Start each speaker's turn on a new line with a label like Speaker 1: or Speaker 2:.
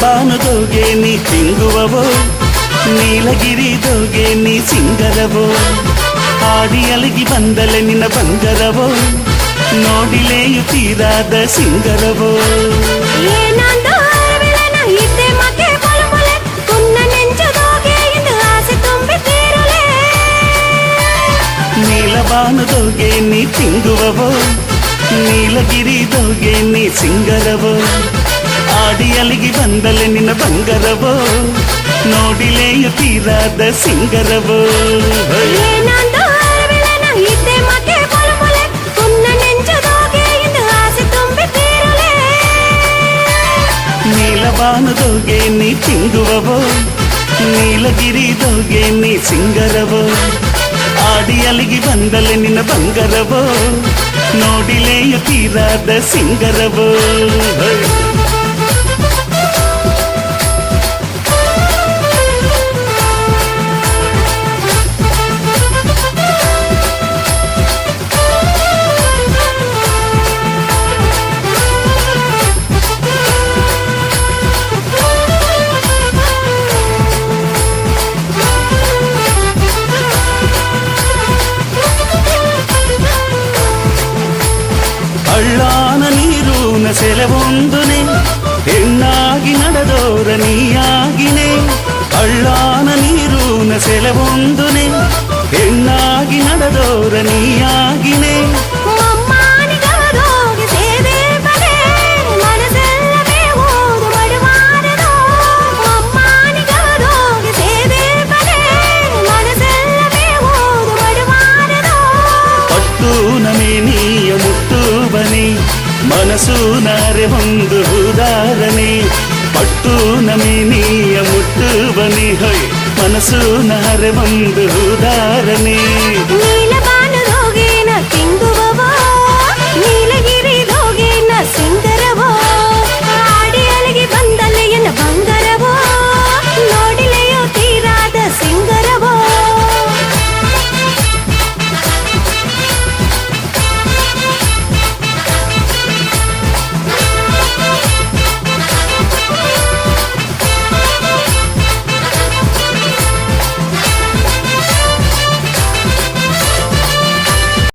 Speaker 1: ನೀಲಬಾನುದೋಗೆ ನೀ ತಿಂಗುವವೋ, ನೀಲಗಿರಿದೋಗೆ ನೀ ಸಿಂಗರವೋ, ಆಡಿ ಅಲಗಿ ಬಂದಲೆ ನಿನ್ನ ಬಂಗರವೋ, ನೋಡಿಲೆಯು ತೀರಾದ ಸಿಂಗರವೋ. ನೀಲಬಾನುದೋಗೆ ನೀ ತಿಂಗುವವೋ, ನೀಲಗಿರಿದೋಗೆ ನೀ ಸಿಂಗರವೋ, ಆಡಿ ಅಲಿಗಿ ಬಂದಲೆ ನಿನ್ನ ಬಂಗರವೋ, ನೋಡಿಲೆಯು ತೀರಾದ ಸಿಂಗರವೋ. ನೀಲಬಾನುದೋಗೆ ನೀ ತಿಂಗುವವೋ, ನೀಲಗಿರಿದೋಗೆ ನೀ ಸಿಂಗರವೋ, ಆಡಿ ಅಲಿಗಿ ಬಂದಲೆ ನಿನ್ನ ಬಂಗರವೋ, ನೋಡಿಲೆಯು ತೀರಾದ ಸಿಂಗರವೋ. ಹಳ್ಳಾನ ನೀರೂನ ಸೆಲೆವೊಂದುನೆ, ಹೆಣ್ಣಾಗಿ ನಡೆದೋರ ನೀಯಾಗಿನೆ. ಹಳ್ಳಾನ ನೀರೂನ ಸೆಲೆವೊಂದುನೆ, ಹೆಣ್ಣಾಗಿ ನಡೆದೋರ ನೀಯಾಗಿನೆ. ನಮೇನಿಯ ಮುಟ್ಟುವನೆ, ಮನಸ್ಸು ನಾರೆ ಒಂದು ಉದಾಹರಣೆ. ಪಟ್ಟು ನಮೇನಿಯ ಮುಟ್ಟುವನೆ, ಹೊಯ್ ಮನಸ್ಸು ನಾರೆ ಒಂದು ಉದಾಹರಣೆ.